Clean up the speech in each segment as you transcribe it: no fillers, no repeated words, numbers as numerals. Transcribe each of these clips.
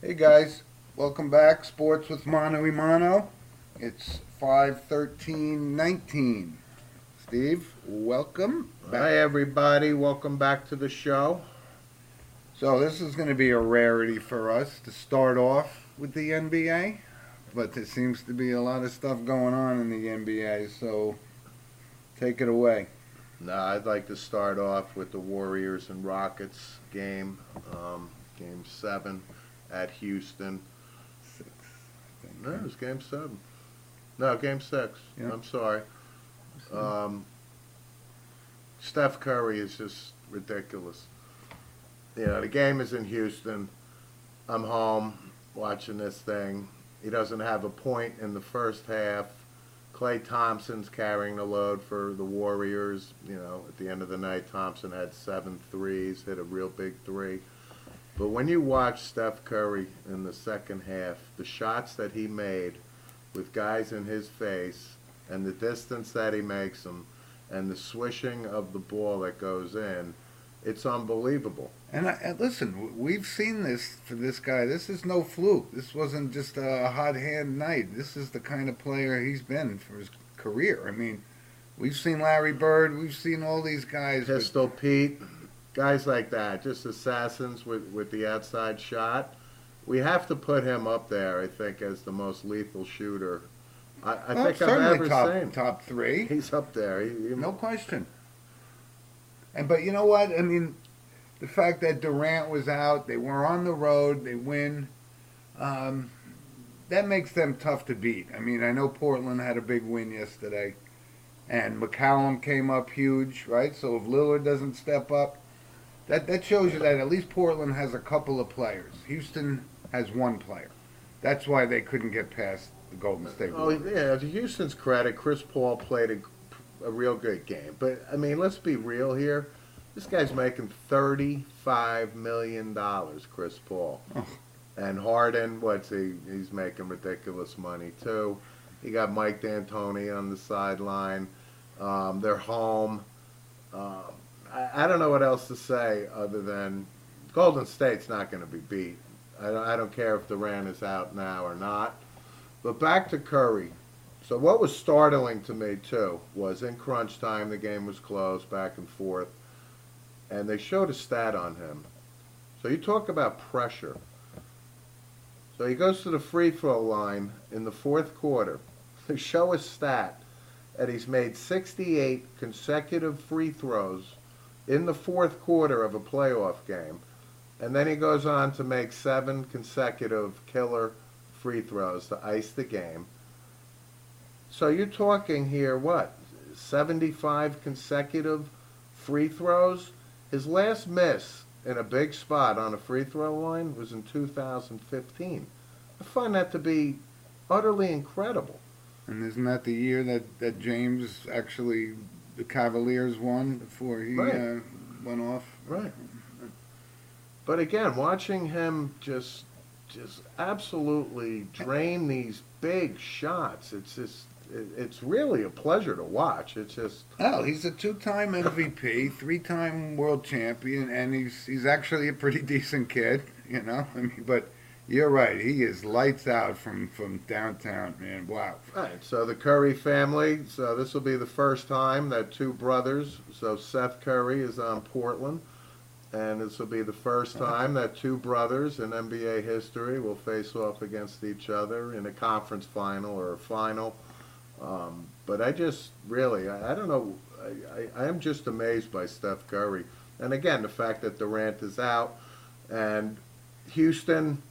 Hey guys, welcome back. Sports with Mano Imano. It's 5/13/19. Steve, welcome Hi, back. everybody. Welcome back to the show. So this is going to be a rarity for us to start off with the NBA, but there seems to be a lot of stuff going on in the NBA. So take it away. Now, I'd like to start off with the Warriors and Rockets game 7 at Houston. Six, I think. No, it Right? was game 7. No, game 6. Yeah. I'm sorry. Um, Steph Curry is just ridiculous. The game is in Houston. I'm home watching this thing. He doesn't have a point in the first half. Klay Thompson's carrying the load for the Warriors. At the end of the night, Thompson had 7 threes, hit a real big three. But when you watch Steph Curry in the second half, the shots that he made with guys in his face and the distance that he makes them and the swishing of the ball that goes in, it's unbelievable. And listen, we've seen this for this guy. This is no fluke. This wasn't just a hot hand night. This is the kind of player he's been for his career. I mean, we've seen Larry Bird. We've seen all these guys. But Pistol Pete, guys like that, just assassins with the outside shot. We have to put him up there, I think, as the most lethal shooter I well, think I've certainly ever top seen. top three, He's up there. no question. And but you know what? I mean, the fact that Durant was out, they were on the road, they win. Um, that makes them tough to beat. I mean, I know Portland had a big win yesterday, and McCallum came up huge, right? So if Lillard doesn't step up, that shows you that at least Portland has a couple of players. Houston has one player. That's why they couldn't get past the Golden State Oh Warriors. yeah, to Houston's credit, Chris Paul played a real good game. But I mean, let's be real here. This guy's making $35 million, Chris Paul. Oh, And Harden, what's he? He's making ridiculous money too. You got Mike D'Antoni on the sideline. They're home. Um, I don't know what else to say other than Golden State's not going to be beat. I don't care if Durant is out now or not. But back to Curry. So what was startling to me too was in crunch time the game was close, back and forth, and they showed a stat on him. So you talk about pressure. So he goes to the free throw line in the fourth quarter. They show a stat that he's made 68 consecutive free throws in the fourth quarter of a playoff game. And then he goes on to make 7 consecutive killer free throws to ice the game. So you're talking here, what, 75 consecutive free throws? His last miss in a big spot on a free throw line was in 2015. I find that to be utterly incredible. and isn't that the year that James actually the Cavaliers won before he Right, went off? right. But again, watching him just absolutely drain these big shots, it's really a pleasure to watch. It's just Oh, he's a two-time MVP, three-time world champion, and he's actually a pretty decent kid, you know. I mean, but you're right, he is lights out from downtown, man. Wow. right. So the Curry family. So this will be the first time that two brothers. So Seth Curry is on Portland, and this will be the first time that two brothers in NBA history will face off against each other in a conference final or a final. But I just really, I don't know, I am just amazed by Steph Curry. And again, the fact that Durant is out and Houston,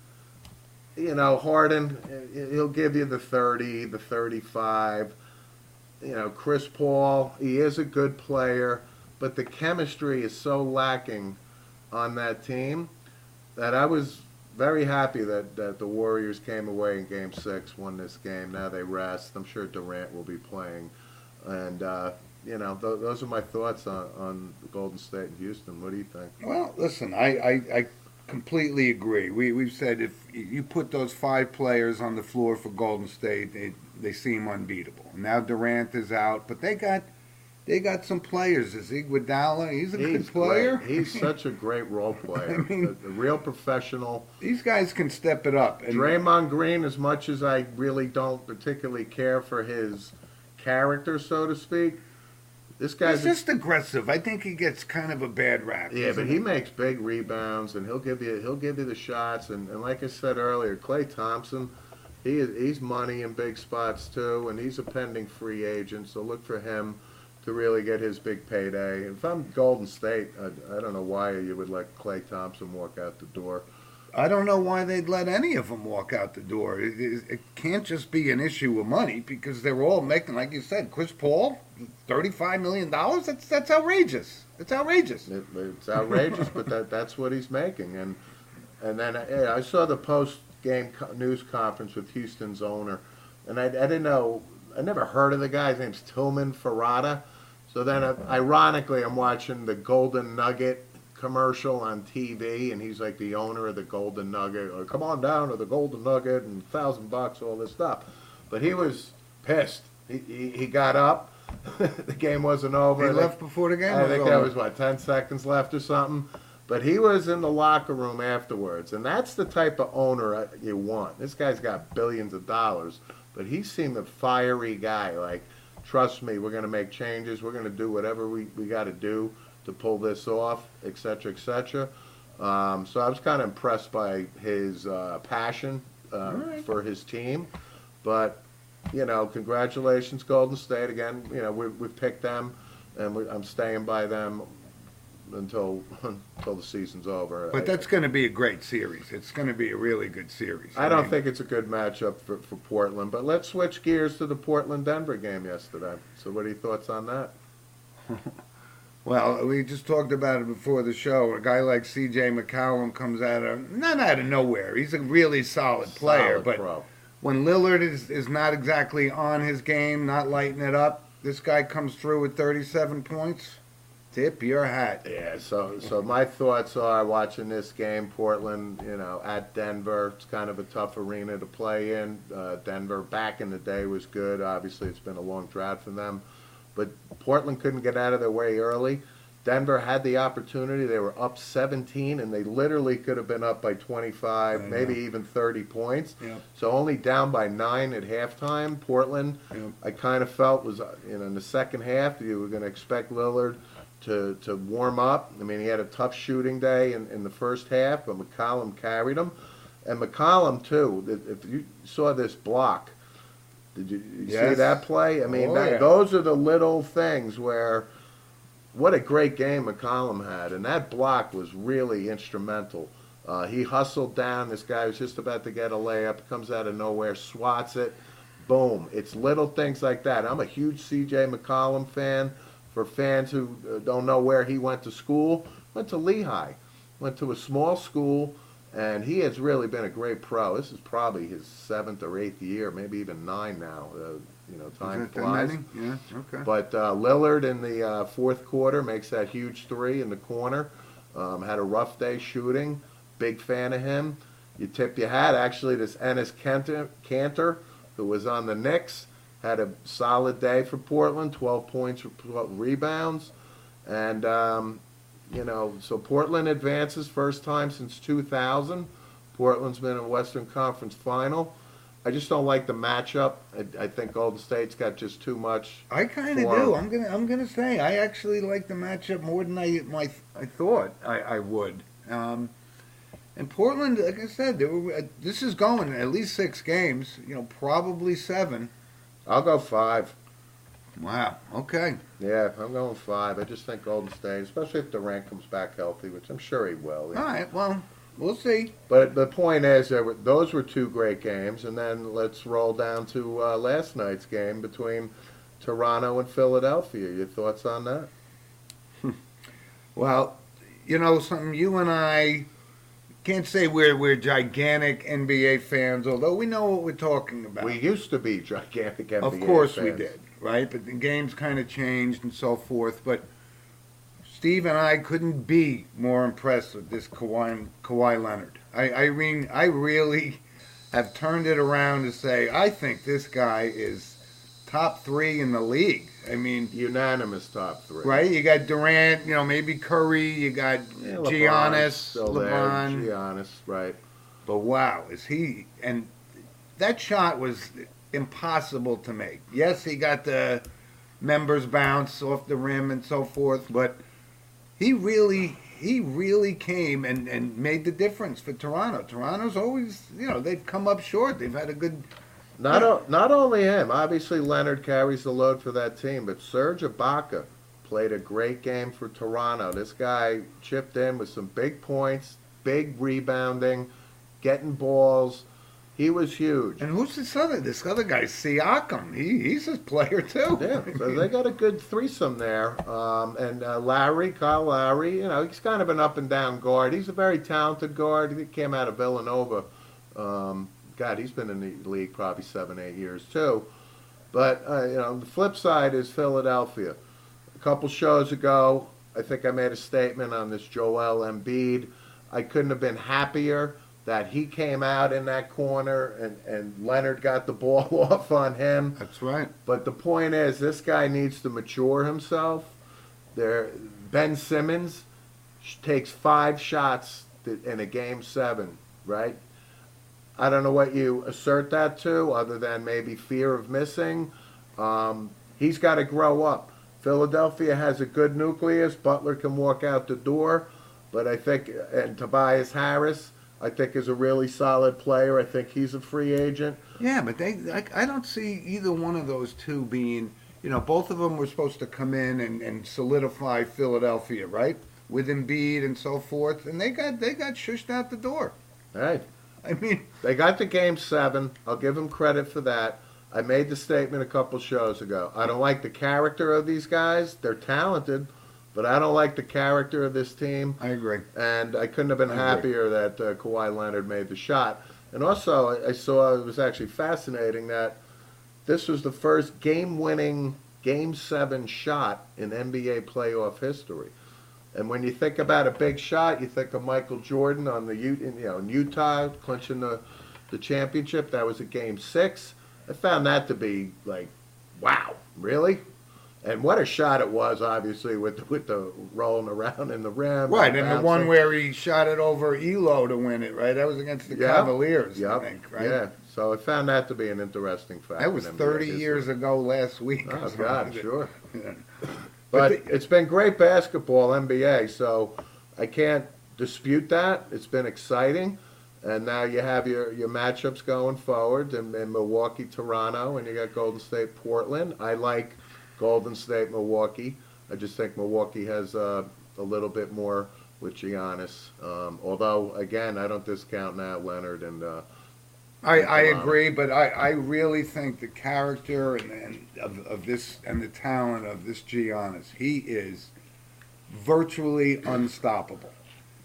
Harden, he'll give you the 30, the 35. Chris Paul, he is a good player, but the chemistry is so lacking on that team that I was very happy that the Warriors came away in Game 6, won this game. Now they rest. I'm sure Durant will be playing. And, those are my thoughts on Golden State and Houston. What do you think? Well, listen, I completely agree. We've said if you put those five players on the floor for Golden State, they seem unbeatable. Now Durant is out, but They got some players. Is Iguodala? He's a good He's player. great. He's such a great role player. I mean, a real professional. these guys can step it up. And Draymond Green, as much as I really don't particularly care for his character, so to speak, this guy's he's just aggressive. I think he gets kind of a bad rap. yeah, but he makes big rebounds and he'll give you the shots. And like I said earlier, Klay Thompson, he's money in big spots too, and he's a pending free agent. So look for him to really get his big payday. If I'm Golden State, I don't know why you would let Klay Thompson walk out the door. I don't know why they'd let any of them walk out the door. It can't just be an issue of money because they're all making, like you said, Chris Paul, $35 million. That's outrageous. It's outrageous. It's outrageous, but that's what he's making. And then I saw the post-game news conference with Houston's owner, and I didn't know, I never heard of the guy. His name's Tillman Ferrata. So then, ironically, I'm watching the Golden Nugget commercial on TV, and he's like the owner of the Golden Nugget. Or, come on down to the Golden Nugget and $1,000, all this stuff. But he was pissed. He got up. The game wasn't over. He left before the game. I think that was 10 seconds left or something. But he was in the locker room afterwards, and that's the type of owner you want. This guy's got billions of dollars, but he seemed a fiery guy. Like, trust me, we're going to make changes. We're going to do whatever we got to do to pull this off, et cetera, et cetera. So I was kind of impressed by his passion for his team. But, congratulations, Golden State. Again, we've picked them, and I'm staying by them until the season's over. But that's going to be a great series. It's going to be a really good series. I don't think it's a good matchup for Portland. But let's switch gears to the Portland-Denver game yesterday. So what are your thoughts on that? Well, we just talked about it before the show. A guy like C.J. McCollum comes not out of nowhere. He's a really solid player. Solid but pro. when Lillard is not exactly on his game, not lighting it up, this guy comes through with 37 points. Tip your hat. Yeah, so my thoughts are watching this game, Portland, at Denver. It's kind of a tough arena to play in. Denver back in the day was good. Obviously, it's been a long drought for them. But Portland couldn't get out of their way early. Denver had the opportunity. They were up 17, and they literally could have been up by 25, maybe even 30 points. Yep. So only down by 9 at halftime. Portland, I kind of felt was in the second half, you were going to expect Lillard to warm up. I mean, he had a tough shooting day in the first half, but McCollum carried him. And McCollum, too, if you saw this block, did you see that play? I mean, those are the little things where, what a great game McCollum had. And that block was really instrumental. He hustled down. This guy was just about to get a layup, comes out of nowhere, swats it. Boom. It's little things like that. I'm a huge C.J. McCollum fan. For fans who don't know where he went to school, went to Lehigh. Went to a small school, and he has really been a great pro. This is probably his 7th or 8th year, maybe even 9 now. Time flies. Yeah, okay. But Lillard in the fourth quarter makes that huge three in the corner. Had a rough day shooting. Big fan of him. You tip your hat. Actually, this Enes Kanter, who was on the Knicks, had a solid day for Portland, 12 points, 12 rebounds. And, so Portland advances first time since 2000. Portland's been in a Western Conference final. I just don't like the matchup. I think Golden State's got just too much. I kind of do. I'm gonna say I actually like the matchup more than I thought I would. And Portland, like I said, this is going at least 6 games. Probably 7. I'll go 5. Wow. Okay. Yeah, I'm going 5. I just think Golden State, especially if Durant comes back healthy, which I'm sure he will. All right. Well, we'll see. But the point is, those were 2 great games, and then let's roll down to last night's game between Toronto and Philadelphia. Your thoughts on that? Well, something you and I can't say we're gigantic NBA fans, although we know what we're talking about. We used to be gigantic NBA fans. Of course we did, right? But the game's kind of changed and so forth. But Steve and I couldn't be more impressed with this Kawhi Leonard. I mean, I really have turned it around to say I think this guy is top 3 in the league. I mean, Unanimous top three. right? You got Durant, maybe Curry. You got Yeah, LeBron's Giannis, still there. LeBron. Giannis, right. But wow, is he? And that shot was impossible to make. Yes, he got the members bounce off the rim and so forth, but he really came and made the difference for Toronto. Toronto's always, they've come up short. They've had a good. Not only him. Obviously, Leonard carries the load for that team, but Serge Ibaka played a great game for Toronto. This guy chipped in with some big points, big rebounding, getting balls. He was huge. And who's this other? This other guy, Siakam. He's a player too. Yeah, so they got a good threesome there. And Lowry, Kyle Lowry, he's kind of an up and down guard. He's a very talented guard. He came out of Villanova. God, he's been in the league probably 7, 8 years too. But the flip side is Philadelphia. A couple shows ago, I think I made a statement on this Joel Embiid. I couldn't have been happier that he came out in that corner and Leonard got the ball off on him. That's right. But the point is, this guy needs to mature himself. Ben Simmons takes 5 shots in a game 7, right? I don't know what you assert that to, other than maybe fear of missing. He's got to grow up. Philadelphia has a good nucleus. Butler can walk out the door, but I think, and Tobias Harris, I think, is a really solid player. I think he's a free agent. Yeah, but I don't see either one of those two being, both of them were supposed to come in and solidify Philadelphia, right? With Embiid and so forth, and they got shushed out the door. Hey, I mean, they got to game 7. I'll give them credit for that. I made the statement a couple shows ago. I don't like the character of these guys. They're talented, but I don't like the character of this team. I agree. And I couldn't have been happier that Kawhi Leonard made the shot. And also, I saw, it was actually fascinating that this was the first game-winning Game 7 shot in NBA playoff history. And when you think about a big shot, you think of Michael Jordan on in Utah clinching the championship. That was a Game 6. I found that to be like, wow, really? And what a shot it was, obviously, with the rolling around in the rim. Right, and the one where he shot it over Elo to win it, right? That was against the Cavaliers, I think, right? Yeah, so I found that to be an interesting fact. That was 30 years ago last week. Oh, God, sure. Yeah. But it's been great basketball, NBA, so I can't dispute that. It's been exciting. And now you have your matchups going forward in Milwaukee, Toronto, and you got Golden State, Portland. I like Golden State, Milwaukee. I just think Milwaukee has a little bit more with Giannis. Although, again, I don't discount now Leonard and I agree, but I really think the character and of this and the talent of this Giannis, he is virtually unstoppable.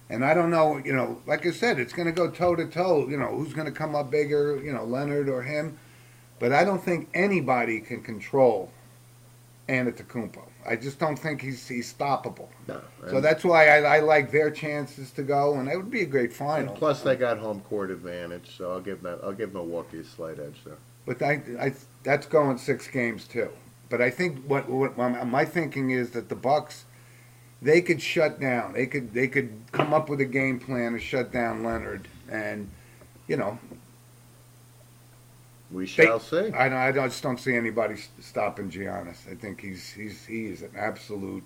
And I don't know, like I said, it's going to go toe to toe. Who's going to come up bigger, Leonard or him? But I don't think anybody can control Antetokounmpo. I just don't think he's stoppable. No, so that's why I like their chances to go, and it would be a great final. Plus, they got home court advantage, so I'll give Milwaukee a slight edge there. But that's going 6 games too. But I think what my thinking is that the Bucks, they could shut down. They could come up with a game plan to shut down Leonard, and we shall see. I just don't see anybody stopping Giannis. I think he is an absolute.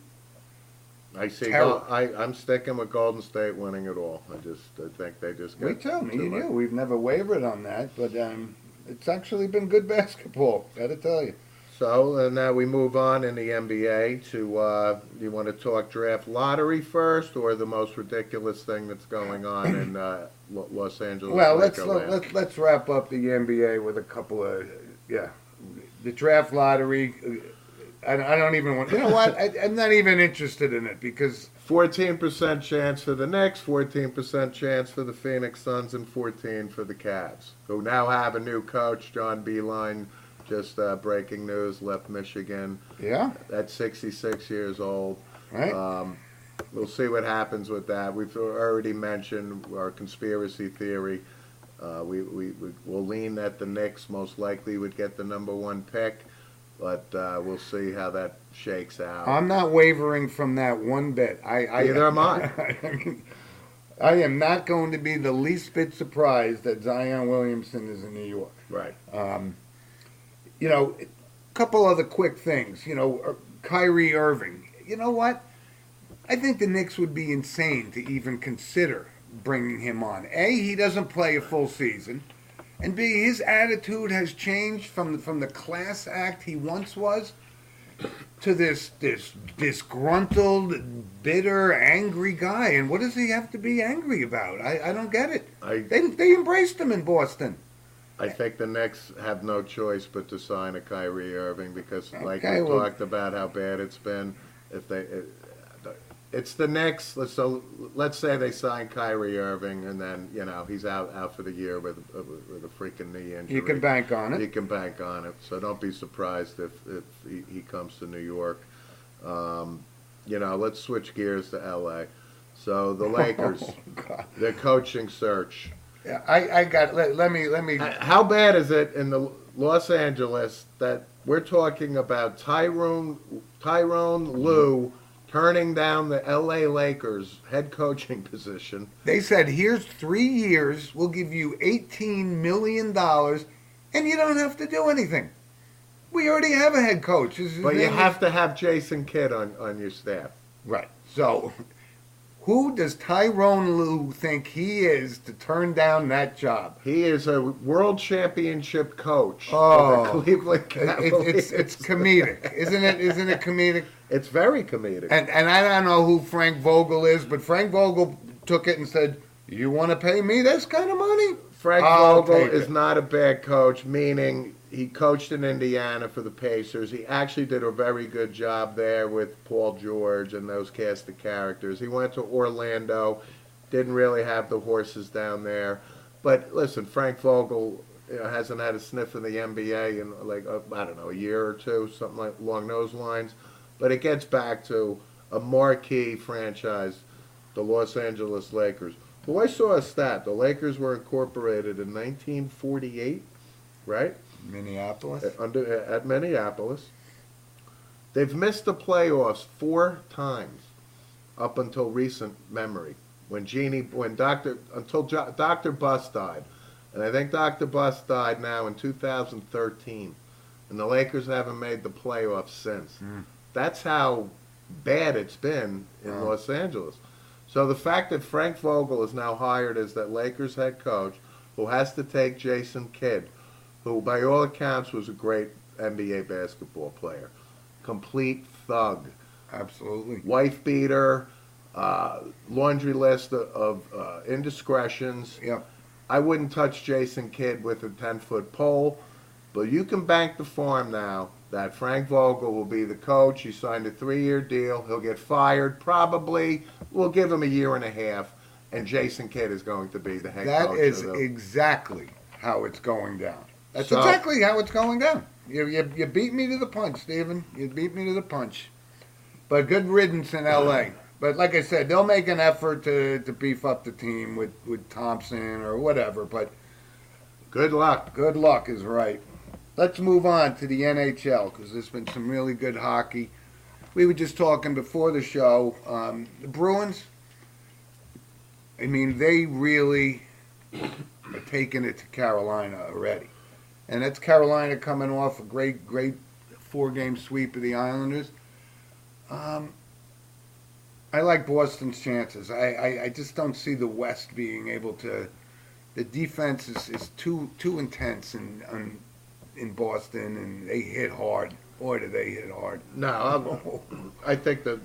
I see. terror. I'm sticking with Golden State winning it all. I think they just. Me too. Me and you. We've never wavered on that, but it's actually been good basketball. Got to tell you. So now we move on in the NBA to. You want to talk draft lottery first, or the most ridiculous thing that's going on in Los Angeles? Well, let's wrap up the NBA with a couple of the draft lottery. I don't even want. You know what? I'm not even interested in it because 14% chance for the Knicks, 14% chance for the Phoenix Suns, and 14 for the Cavs, who now have a new coach, John Beilein. Just breaking news, left Michigan. Yeah. At 66 years old. Right. We'll see what happens with that. We've already mentioned our conspiracy theory. We'll lean that the Knicks most likely would get the number 1 pick. but we'll see how that shakes out. I'm not wavering from that one bit. Neither am I. I am not going to be the least bit surprised that Zion Williamson is in New York. Right. You know, a couple other quick things. You know, Kyrie Irving. You know what? I think the Knicks would be insane to even consider bringing him on. A, he doesn't play a full season. And B, his attitude has changed from the class act he once was to this disgruntled, bitter, angry guy. And what does he have to be angry about? I don't get it. They embraced him in Boston. I think the Knicks have no choice but to sign a Kyrie Irving because, like Okay, we well- talked about how bad it's been. It's the Knicks. Let's say they sign Kyrie Irving, and then he's out for the year with a freaking knee injury. You can bank on it. You can bank on it. So don't be surprised if he comes to New York. Let's switch gears to L.A. So the Lakers, Oh, God. their coaching search. Yeah, I got. Let me. How bad is it in the Los Angeles that we're talking about Tyrone Lue turning down the L.A. Lakers head coaching position? They said, here's 3 years. We'll give you $18 million, and you don't have to do anything. We already have a head coach. But you have to have Jason Kidd on your staff. Right. So, who does Tyrone Lue think he is to turn down that job? He is a world championship coach Oh, for the Cleveland Cavaliers. It's comedic, isn't it? Isn't it comedic? It's very comedic. And I don't know who Frank Vogel is, but Frank Vogel took it and said, "You want to pay me this kind of money?" Frank I'll Vogel take is it. not a bad coach, meaning he coached in Indiana for the Pacers. He actually did a very good job there with Paul George and those cast of characters. He went to Orlando, didn't really have the horses down there. But listen, Frank Vogel hasn't had a sniff in the NBA in a year or two, something along those lines. But it gets back to a marquee franchise, the Los Angeles Lakers. Well, I saw a stat. The Lakers were incorporated in 1948, right? Minneapolis. At Minneapolis. They've missed the playoffs 4 times up until recent memory. Until Dr. Buss died. And I think Dr. Buss died now in 2013. And the Lakers haven't made the playoffs since. That's how bad it's been in Los Angeles. So the fact that Frank Vogel is now hired as that Lakers head coach, who has to take Jason Kidd, who by all accounts was a great NBA basketball player, complete thug, Absolutely. wife beater, laundry list of indiscretions. Yep. I wouldn't touch Jason Kidd with a 10-foot pole, but you can bank the farm now that Frank Vogel will be the coach. He signed a 3-year deal. He'll get fired probably. We'll give him a year and a half, and Jason Kidd is going to be the head That coach. is of the, exactly how it's going down. That's So- exactly how it's going down. You beat me to the punch, Stephen. You beat me to the punch. But good riddance in L.A. But like I said, they'll make an effort to beef up the team with Thompson or whatever. But good luck. good luck is right. Let's move on to the NHL because there's been some really good hockey. We were just talking before the show. The Bruins, I mean, they really are taking it to Carolina already. And that's Carolina coming off a great 4-game sweep of the Islanders. I like Boston's chances. I just don't see the West being able to. The defense is too intense in Boston, and they hit hard. Boy, do they hit hard. No, I think the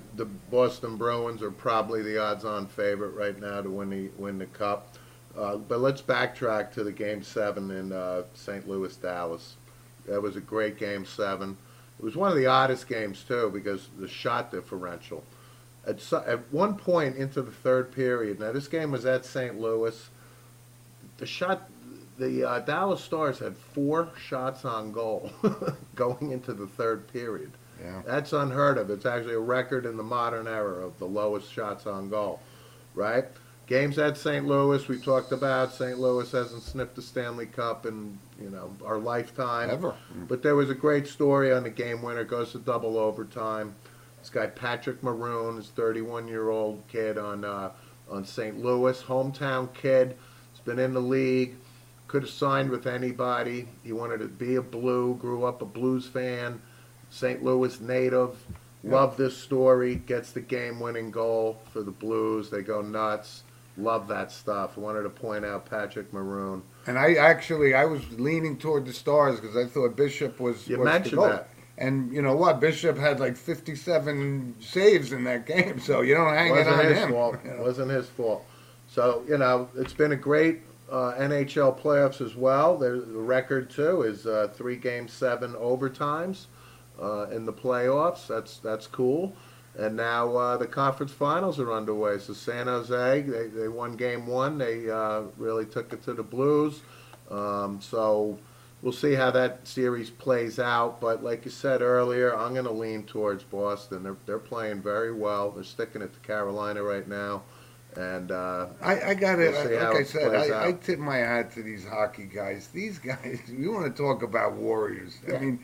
Boston Bruins are probably the odds-on favorite right now to win the cup. But let's backtrack to the Game 7 in St. Louis, Dallas. That was a great Game 7. It was one of the oddest games, too, because the shot differential. At one point into the third period, now this game was at St. Louis, the Dallas Stars had 4 shots on goal going into the third period. Yeah. That's unheard of. It's actually a record in the modern era of the lowest shots on goal, right? Games at St. Louis, we talked about. St. Louis hasn't sniffed the Stanley Cup in our lifetime. Ever. But there was a great story on the game winner. Goes to double overtime. This guy Patrick Maroon, this 31-year-old kid on St. Louis, hometown kid. He's been in the league. Could have signed with anybody. He wanted to be a Blue. Grew up a Blues fan. St. Louis native. Love this story. Gets the game-winning goal for the Blues. They go nuts. Love that stuff. I wanted to point out Patrick Maroon. And I was leaning toward the Stars because I thought Bishop was You was mentioned the goal. that. And you know what? Bishop had like 57 saves in that game, so you don't hang it Wasn't on his him. fault. You know? Wasn't his fault. So, it's been a great NHL playoffs as well. The record, too, is 3 games, 7 overtimes in the playoffs. That's cool. And now the conference finals are underway. So San Jose, they won game 1. They really took it to the Blues. So we'll see how that series plays out. But like you said earlier, I'm going to lean towards Boston. They're playing very well. They're sticking it to Carolina right now. And I got it. we'll see how Like I it said, plays I out. tip my hat to these hockey guys. These guys, you want to talk about warriors. Yeah. I mean,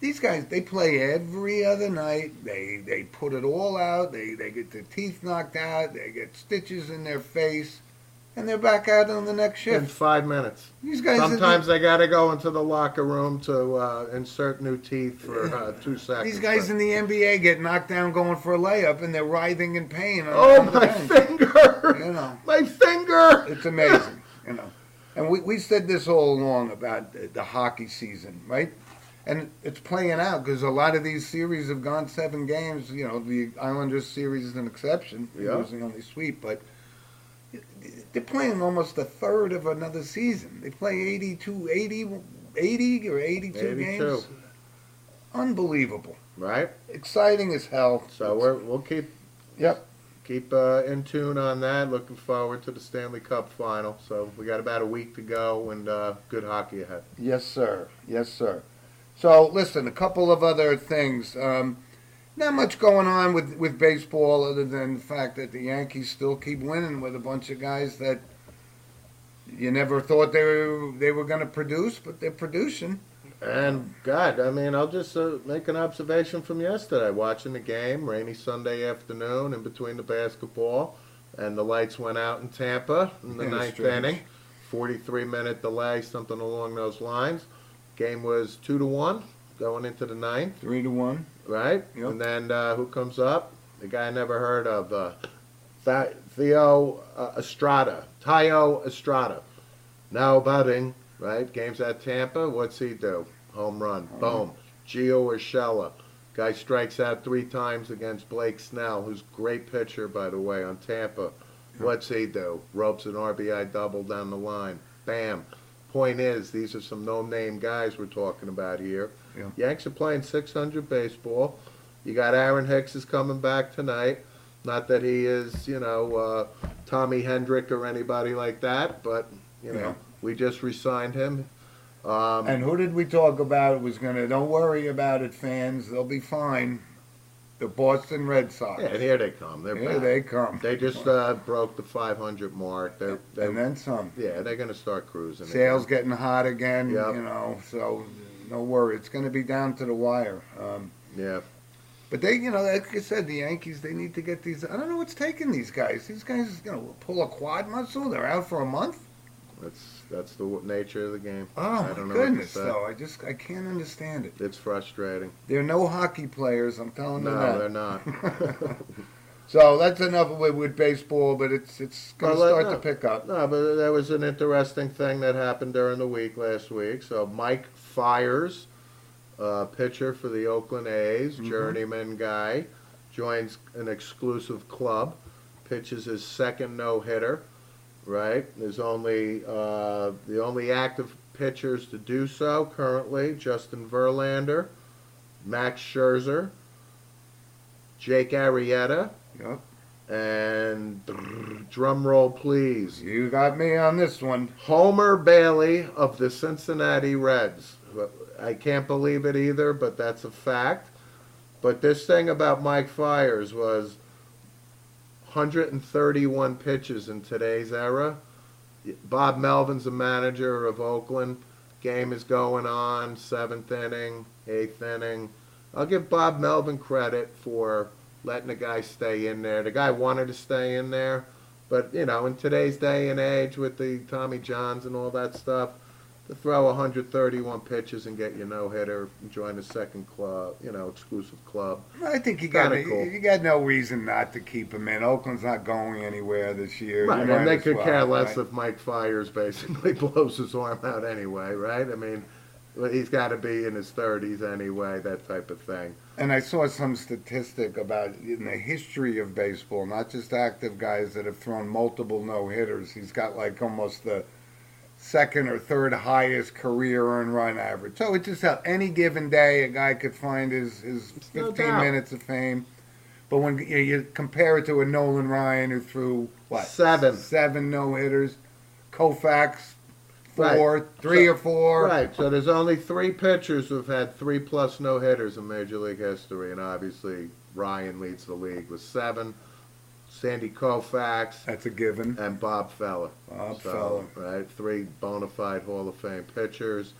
these guys, they play every other night. They put it all out. They get their teeth knocked out. They get stitches in their face. And they're back out on the next In shift. 5 minutes. These guys Sometimes they got to go into the locker room to insert new teeth for 2 seconds. these guys but- in the NBA get knocked down going for a layup, and they're writhing in pain. Oh, on the my bench. finger! You know. My finger! It's amazing, you know. And we said this all along about the hockey season, right? And it's playing out because a lot of these series have gone 7 games. You know, the Islanders series is an exception, Yeah. losing only sweep, but they're playing almost a third of another season. They play 80 or 82 82. games. Unbelievable. Right? Exciting as hell. So we'll keep Yep. in tune on that. Looking forward to the Stanley Cup final. So we got about a week to go and good hockey ahead. Yes, sir. Yes, sir. So, listen, a couple of other things. Not much going on with baseball other than the fact that the Yankees still keep winning with a bunch of guys that you never thought they were going to produce, but they're producing. And God, I mean, I'll just make an observation from yesterday. Watching the game, rainy Sunday afternoon, in between the basketball, and the lights went out in Tampa in the Yeah, ninth strange. inning. 43-minute delay, something along those lines. Game was 2-1 going into the ninth, 3-1. right? Yep. And then who comes up? The guy I never heard of, Theo Estrada, Tayo Estrada. Now batting, right? Game's at Tampa. What's he do? Home run. Boom. Gio Urshela. Guy strikes out 3 times against Blake Snell, who's a great pitcher, by the way, on Tampa. What's he do? Ropes an RBI double down the line. Bam. Point is, these are some no-name guys we're talking about here. Yeah. Yanks are playing 600 baseball. You got Aaron Hicks is coming back tonight. Not that he is, Tommy Hendrick or anybody like that, but, Yeah. we just re-signed him. And who did we talk about was going to, don't worry about it, fans, they'll be fine. The Boston Red Sox. Yeah, and here they come. They're Here back. they come. They just broke the 500 mark. They're And then some. yeah, they're going to start cruising. Sales again. getting hot again, Yep. so no worry. It's going to be down to the wire. Yeah. But they, like I said, the Yankees, they need to get these. I don't know what's taking these guys. These guys, pull a quad muscle. They're out for a month. That's the nature of the game. Oh, I my don't know goodness, what to though. I can't understand it. It's frustrating. They're no hockey players, I'm telling you No, that. they're not. So that's enough with baseball, but it's going to Well, start no. to pick up. No, but there was an interesting thing that happened during the week last week. So Mike Fiers, pitcher for the Oakland A's, Mhm. journeyman guy, joins an exclusive club, pitches his second no-hitter, right? There's only the only active pitchers to do so currently, Justin Verlander, Max Scherzer, Jake Arrieta, Yep. and drum roll please, You got me on this one. Homer Bailey of the Cincinnati Reds. I can't believe it either, but that's a fact. But this thing about Mike Fiers was 131 pitches in today's era. Bob Melvin's the manager of Oakland. Game is going on, seventh inning, eighth inning. I'll give Bob Melvin credit for letting the guy stay in there. The guy wanted to stay in there, but in today's day and age with the Tommy Johns and all that stuff, to throw 131 pitches and get your no-hitter and join the second club, exclusive club. I think you got Cool. you got no reason not to keep him in. Oakland's not going anywhere this year. Right, You and they might as could well, care less right? if Mike Fiers basically blows his arm out anyway, right? I mean, he's got to be in his 30s anyway, that type of thing. And I saw some statistic about in the history of baseball, not just active guys that have thrown multiple no-hitters. He's got like almost the second or third highest career earned run average. So it's just how any given day a guy could find his No 15 doubt. minutes of fame. But when you compare it to a Nolan Ryan who threw, what? Seven. 7 no-hitters. Koufax, 4, Right. 3 So- or 4. Right, so there's only 3 pitchers who've had 3+ no-hitters in Major League history, and obviously Ryan leads the league with 7. Sandy Koufax That's a given. and Bob Feller. Bob So, right, 3 bona fide Hall of Fame pitchers.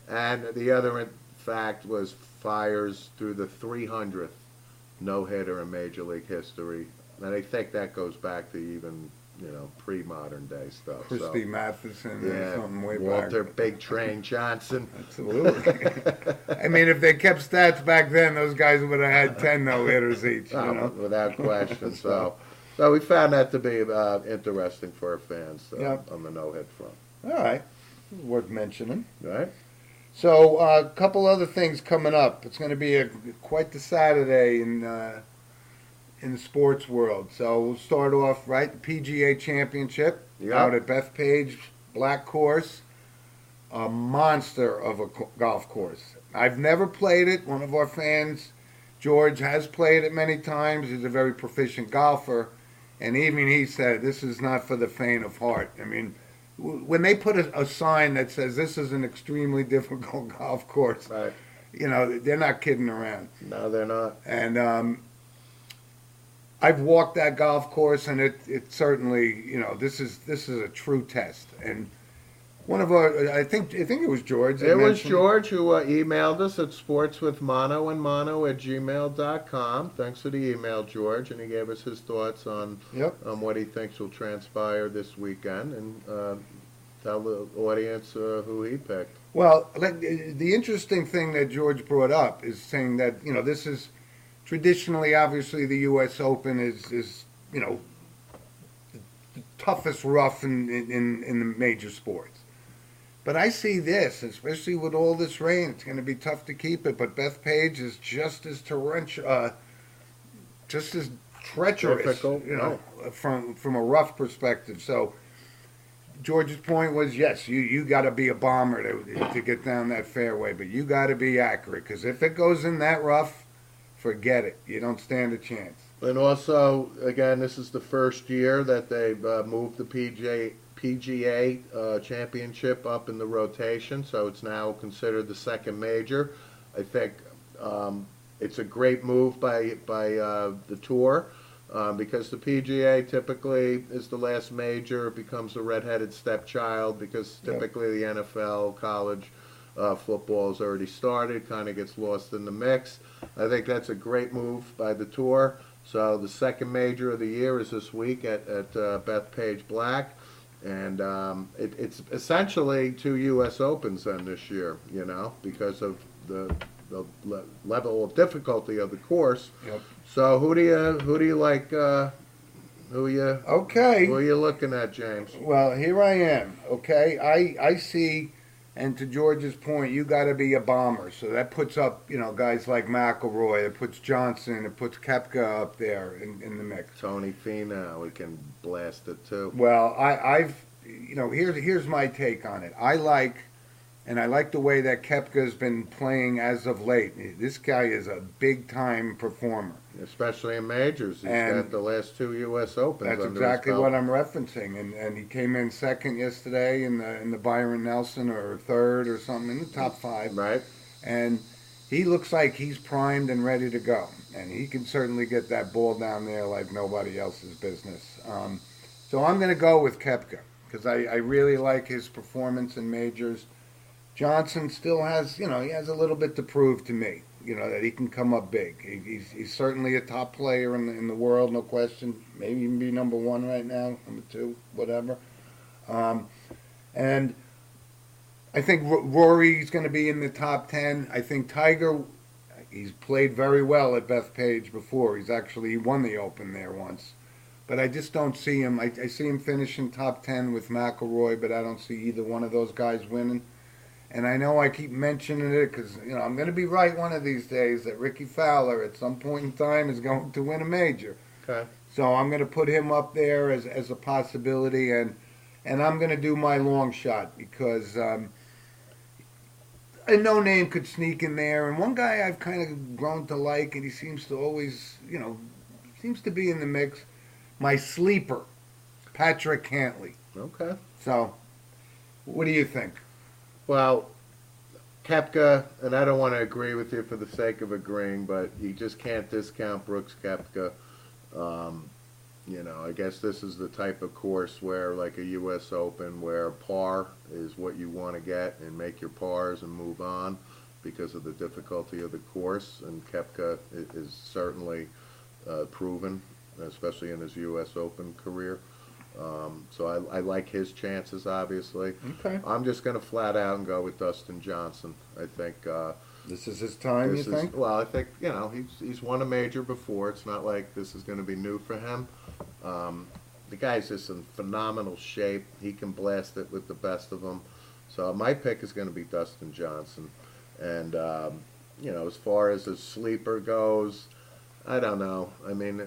And the other fact was Fiers threw the 300th no-hitter in Major League history. And I think that goes back to even, pre-modern day stuff. Christy Matheson or Yeah, something way Walter back. Big Train Johnson. Absolutely. I mean, if they kept stats back then, those guys would have had 10 no-hitters each, you Oh, know? without question. So we found that to be interesting for our fans Yep. on the no-hit front. All right. Worth mentioning. Right? So, a couple other things coming up. It's going to be quite the Saturday in the sports world. So we'll start off, right, the PGA Championship Yep. out at Bethpage Black Course. A monster of a golf course. I've never played it. One of our fans, George, has played it many times. He's a very proficient golfer. And even he said, this is not for the faint of heart. I mean, when they put a sign that says this is an extremely difficult golf course, Right. they're not kidding around. No, they're not. And I've walked that golf course, and it certainly, this is a true test. And one of our, I think it was George. that It was mentioned- George who emailed us at sportswithmono@gmail.com. Thanks for the email, George, and he gave us his thoughts on Yep. what he thinks will transpire this weekend, and tell the audience who he picked. Well, the interesting thing that George brought up is saying that this is traditionally, obviously, the U.S. Open is the toughest rough in the major sports. But I see this, especially with all this rain, it's going to be tough to keep it. But Bethpage is just as treacherous, Difficult, from a rough perspective. So George's point was, yes, you got to be a bomber to get down that fairway, but you got to be accurate, because if it goes in that rough, forget it. You don't stand a chance. And also, again, this is the first year that they've moved the PGA championship up in the rotation, so it's now considered the second major. I think it's a great move by the tour, because the PGA typically is the last major. It becomes a redheaded stepchild, because typically the NFL, college football has already started, kind of gets lost in the mix. I think that's a great move by the tour. So the second major of the year is this week at Bethpage Black. And it's essentially 2 U.S. Opens then this year, because of the level of difficulty of the course. Yep. So who do you like? Who are Okay. you looking at, James? Well, here I am. Okay, I see, and to George's point, you got to be a bomber. So that puts up, guys like McIlroy. It puts Johnson. It puts Koepka up there in the mix. Tony Finau, we can blast it too. Well, here's my take on it. I like the way that Koepka's been playing as of late. This guy is a big time performer. Especially in majors. He's And got the last 2 U.S. Opens That's under exactly his belt. what I'm referencing, and he came in second yesterday in the Byron Nelson, or third or something, in the top 5. Right. And he looks like he's primed and ready to go, and he can certainly get that ball down there like nobody else's business. So I'm going to go with Kepka because I really like his performance in majors. Johnson still has, he has a little bit to prove to me, that he can come up big. He's certainly a top player in the world, no question. Maybe even be number one right now, number two, whatever. And I think Rory's going to be in the top 10. I think Tiger, he's played very well at Bethpage before. He won the Open there once. But I just don't see him. I see him finishing top 10 with McIlroy, but I don't see either one of those guys winning. And I know I keep mentioning it because, I'm going to be right one of these days that Ricky Fowler at some point in time is going to win a major. Okay. So I'm going to put him up there as a possibility, and I'm going to do my long shot because a no name could sneak in there. And one guy I've kind of grown to like, and he seems to always, seems to be in the mix. My sleeper, Patrick Cantlay. Okay. So, what do you think? Well, Koepka, and I don't want to agree with you for the sake of agreeing, but you just can't discount Brooks Koepka. I guess this is the type of course where, like a U.S. Open, where par is what you want to get and make your pars and move on because of the difficulty of the course. And Koepka is certainly proven, especially in his U.S. Open career. So I like his chances, obviously. Okay. I'm just going to flat out and go with Dustin Johnson. I think this is his time, you think? Well, I think, he's won a major before. It's not like this is going to be new for him. The guy's just in phenomenal shape. He can blast it with the best of them. So my pick is going to be Dustin Johnson. And, as far as a sleeper goes, I don't know. I mean,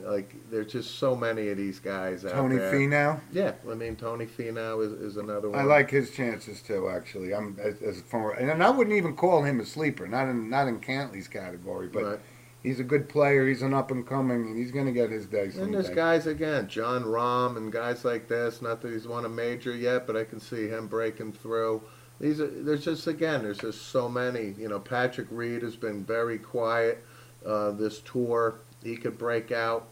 there's just so many of these guys out Tony there. Finau? Yeah, Tony Finau is another one. I like his chances too. Actually, and I wouldn't even call him a sleeper. Not in Cantlay's category, but Right. He's a good player. He's an up and coming, and he's going to get his day someday. And there's guys again, John Rahm and guys like this. Not that he's won a major yet, but I can see him breaking through. There's just so many. Patrick Reed has been very quiet this tour. He could break out.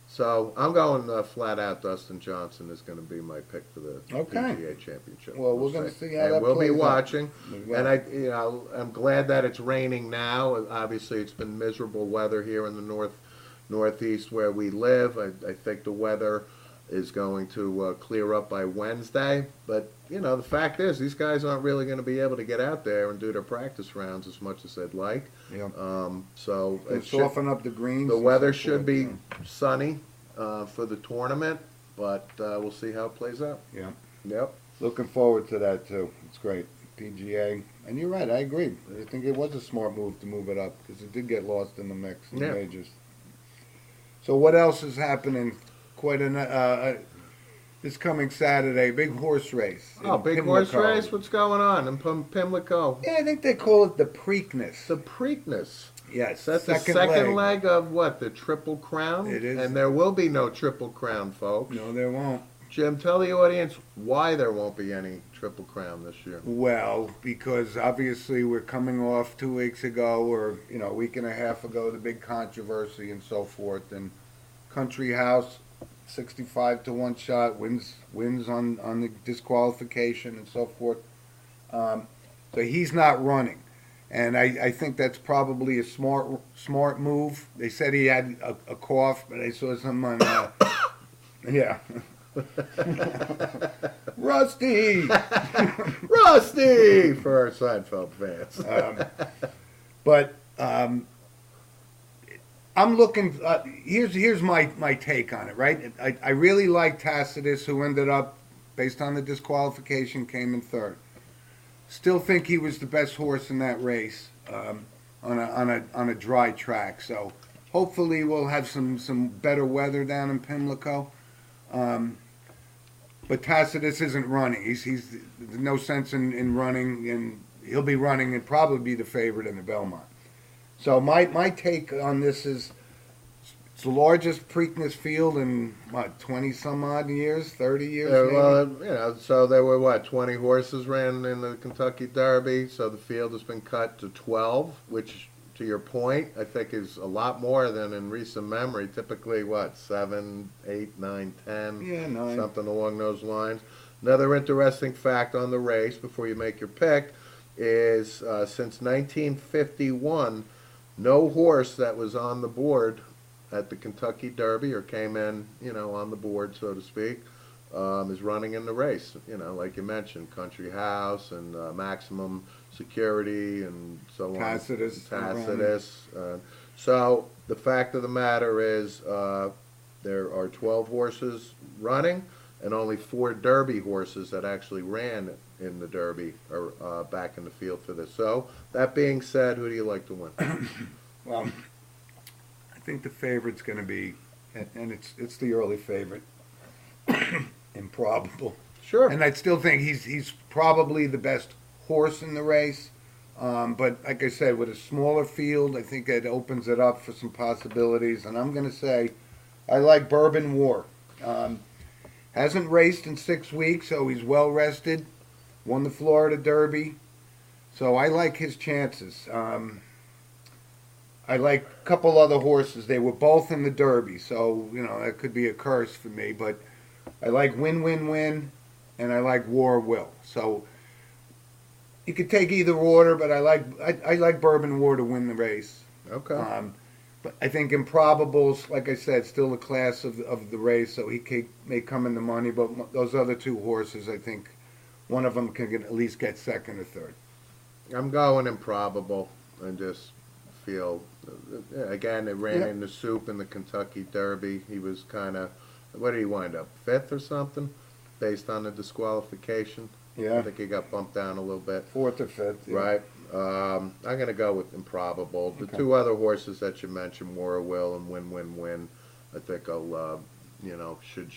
So I'm going flat out. Dustin Johnson is going to be my pick for the PGA Championship. Well, we're going to see how and that we'll plays be watching. out. And I'm glad that it's raining now. Obviously, it's been miserable weather here in the northeast where we live. I think the weather is going to clear up by Wednesday. But the fact is, these guys aren't really going to be able to get out there and do their practice rounds as much as they'd like. Yeah. So it soften up the greens. The weather should be sunny for the tournament, but we'll see how it plays out. Yeah. Yep. Looking forward to that too. It's great. PGA. And you're right. I agree. I think it was a smart move to move it up because it did get lost in the mix in the majors. So what else is happening? This coming Saturday, big horse race. Oh, big horse race? What's going on in Pimlico? Yeah, I think they call it the Preakness. The Preakness. Yes. That's the second leg of what? The Triple Crown? It is. And there will be no Triple Crown, folks. No, there won't. Jim, tell the audience why there won't be any Triple Crown this year. Well, because obviously we're coming off 2 weeks ago or, a week and a half ago, the big controversy and so forth. And Country House, 65 to 1 shot, wins on the disqualification and so forth. So he's not running. And I think that's probably a smart move. They said he had a cough, but I saw some on, yeah. Rusty! Rusty! For our Seinfeld fans. But I'm looking. Here's my take on it. Right, I really like Tacitus, who ended up, based on the disqualification, came in third. Still think he was the best horse in that race on a dry track. So hopefully we'll have some better weather down in Pimlico. But Tacitus isn't running. He's there's no sense in running, and he'll be running and probably be the favorite in the Belmont. So my take on this is It's the largest Preakness field in what, 20 some odd years, 30 years maybe? Well, so there were what, 20 horses ran in the Kentucky Derby. So the field has been cut to 12, which, to your point, I think is a lot more than in recent memory. Typically, what, 7, 8, 9, 10, Yeah, 9. something along those lines. Another interesting fact on the race before you make your pick is since 1951, no horse that was on the board at the Kentucky Derby or came in, on the board, so to speak, is running in the race. Like you mentioned, Country House and Maximum Security and so on. Tacitus. So the fact of the matter is there are 12 horses running, and only 4 Derby horses that actually ran in the Derby are back in the field for this. So that being said, who do you like to win? Well, I think the favorite's going to be, and it's the early favorite, Improbable. Sure. And I still think he's probably the best horse in the race. But like I said, with a smaller field, I think it opens it up for some possibilities. And I'm going to say I like Bourbon War. Hasn't raced in 6 weeks, so he's well rested. Won the Florida Derby. So I like his chances. I like a couple other horses. They were both in the Derby, so, that could be a curse for me. But I like Win, Win, Win, and I like War Will. So you could take either order, but I like Bourbon War to win the race. Okay. But I think Improbable's, like I said, still the class of the race, so may come in the money. But those other 2 horses, I think one of them can at least get second or third. I'm going Improbable and just feel, again, it ran in the soup in the Kentucky Derby. He was kind of, what did he wind up, 5th or something, based on the disqualification? Yeah. I think he got bumped down a little bit. 4th or 5th. Yeah. Right. I'm going to go with Improbable. The Okay. 2 other horses that you mentioned, War Will and Win, Win, Win, I think I'll, should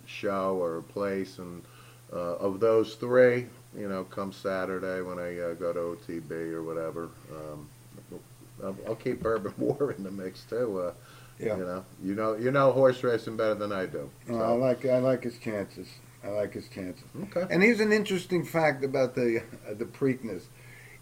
show or place. And of those 3, come Saturday when I go to OTB or whatever, I'll keep Bourbon War in the mix too. Yeah. You know horse racing better than I do. So. I like his chances. Okay. And here's an interesting fact about the Preakness.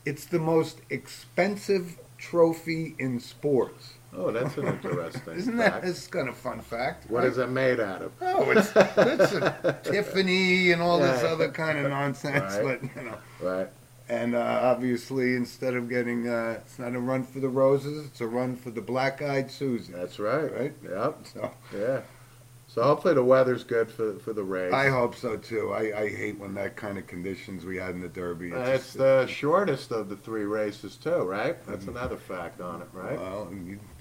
It's the most expensive trophy in sports. Oh, that's an interesting Isn't fact. that's kind of fun fact? What right? is it made out of? Oh, it's a Tiffany and all this Yeah. other kind of nonsense, Right. but Right. And obviously, instead of getting, it's not a run for the roses, it's a run for the black-eyed Susie. That's right. Right? Yep. So Yeah. So hopefully the weather's good for the race. I hope so too. I hate when that kind of conditions we had in the Derby. It's the shortest of the 3 races too, right? That's another fact on it, right? Well,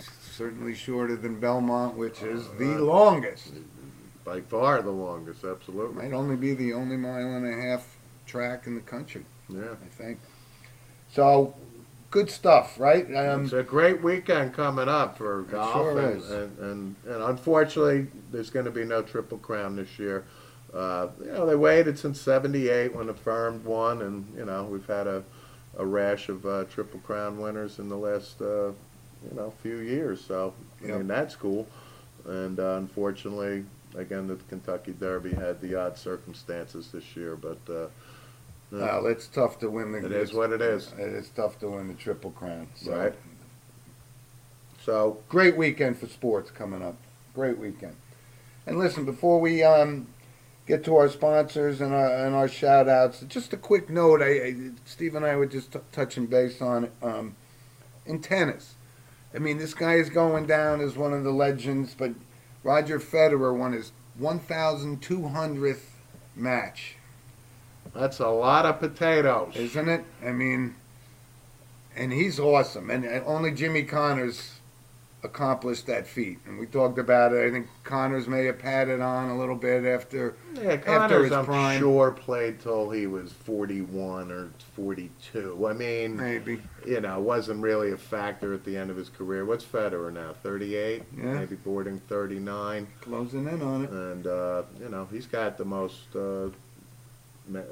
certainly shorter than Belmont, which is the longest. By far the longest, absolutely. Might only be the only mile-and-a-half track in the country, Yeah. I think. So, good stuff, right? It's a great weekend coming up for golf, sure and, is. and unfortunately, there's going to be no Triple Crown this year. They waited since '78 when Affirmed won, and we've had a rash of Triple Crown winners in the last few years. So I Yep. mean that's cool, and unfortunately, again, the Kentucky Derby had the odd circumstances this year, but. Well, it's tough to win the. It is what it is. It is tough to win the Triple Crown. So. Right. So Great weekend for sports coming up. Great weekend. And listen, before we get to our sponsors and our shout outs, just a quick note. Steve and I were just touching base on it. In tennis, I mean, this guy is going down as one of the legends, but Roger Federer won his 1,200th match. that's a lot of potatoes. Isn't it? I mean, and he's awesome. And only Jimmy Connors accomplished that feat. And we talked about it. I think Connors may have padded on a little bit after Yeah, after Connors, his I'm prime. sure, played till he was 41 or 42. I mean, Maybe. Wasn't really a factor at the end of his career. What's Federer now? 38? Yeah. Maybe boarding 39. Closing in on it. And, he's got the most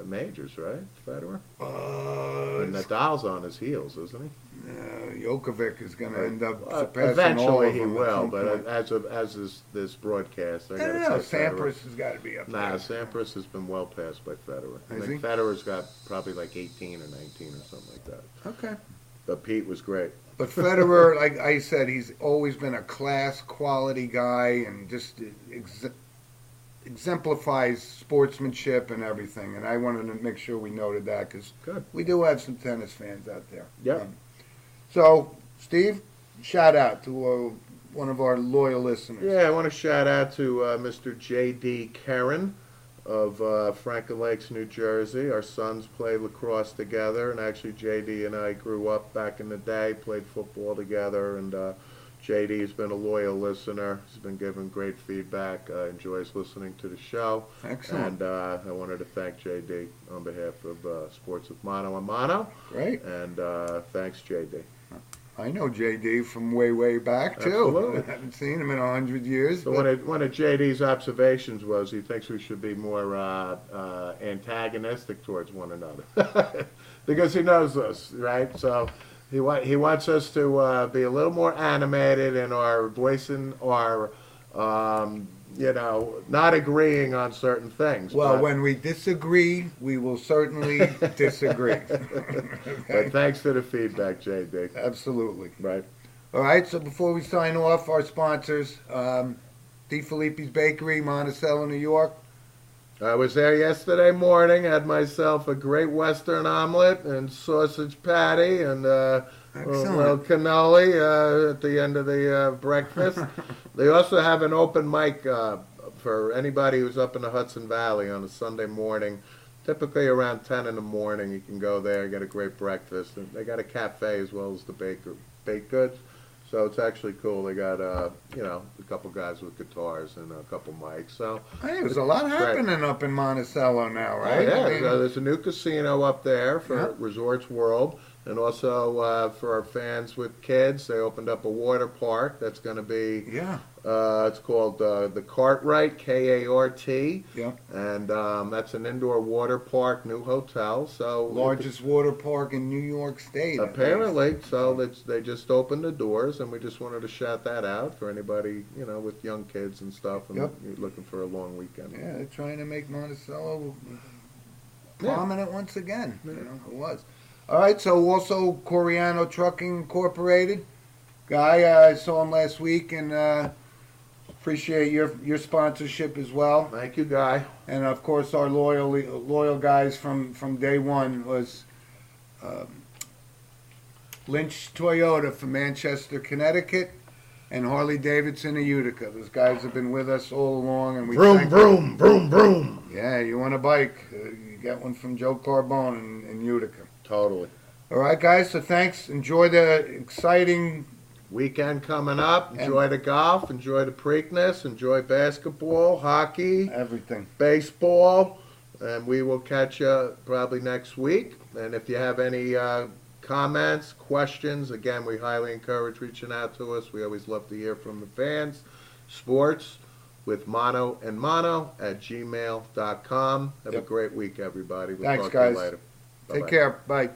majors, right, Federer? And Nadal's on his heels, isn't he? Djokovic is going to end up surpassing all Eventually of he them at will, some but point. as this broadcast, I I got don't know. to say Federer. Sampras has got to be up Nah, there. Sampras has been well passed by Federer. I Has think he? Federer's got probably like 18 or 19 or something like that. Okay. But Pete was great. But Federer, like I said, he's always been a class quality guy and just exemplifies sportsmanship and everything. And I wanted to make sure we noted that because Good. we do have some tennis fans out there. Yep. So, Steve, shout out to one of our loyal listeners. Yeah, I want to shout out to Mr. J.D. Karen of Franklin Lakes, New Jersey. Our sons played lacrosse together, and actually J.D. and I grew up back in the day, played football together, and J.D. has been a loyal listener. He's been giving great feedback, enjoys listening to the show. Excellent. And I wanted to thank J.D. on behalf of Sports with Mono and Mono. Great. And thanks, J.D. I know JD from way back too. Absolutely. I haven't seen him in 100 years. So one of JD's observations was he thinks we should be more antagonistic towards one another because he knows us, right? So he wants us to be a little more animated in our voicing our not agreeing on certain things. Well, but, when we disagree, we will certainly disagree. but thanks for the feedback, JD. Absolutely. Right. All right, so before we sign off, our sponsors, Di Filippi's Bakery, Monticello, New York. I was there yesterday morning, had myself a great Western omelet and sausage patty and a little cannoli at the end of the breakfast. They also have an open mic for anybody who's up in the Hudson Valley on a Sunday morning. Typically around 10 in the morning, you can go there, get a great breakfast. And they got a cafe as well as the baked goods. So it's actually cool. They got, a couple guys with guitars and a couple mics. So Hey, there's a lot happening up in Monticello now, right? yeah, I mean, there's a new casino up there for Yeah. Resorts World. And also for our fans with kids, they opened up a water park that's going to be, yeah. it's called the Cartwright, K-A-R-T. Yeah. And that's an indoor water park, new hotel. So Largest water park in New York State. apparently, so they just opened the doors, and we just wanted to shout that out for anybody, with young kids and stuff, and Yep. looking for a long weekend. Yeah, they're trying to make Monticello Yeah. prominent once again. It was. All right, so also Coriano Trucking Incorporated. Guy, I saw him last week and appreciate your sponsorship as well. Thank you, Guy. And of course, our loyal guys from day one was Lynch Toyota from Manchester, Connecticut, and Harley Davidson of Utica. Those guys have been with us all along, and we Vroom, thank vroom, vroom, vroom. Yeah, you want a bike? You get one from Joe Carbone in Utica. Totally. All right, guys. So thanks. Enjoy the exciting. Weekend coming up. Enjoy the golf. Enjoy the Preakness. Enjoy basketball, hockey, Everything. baseball, and we will catch you probably next week. And if you have any comments, questions, again, we highly encourage reaching out to us. We always love to hear from the fans. Sports with Mono and Mono at gmail.com. Have a Yep. great week, everybody. We'll Thanks, talk guys. to you later. Take Bye-bye. care. Bye.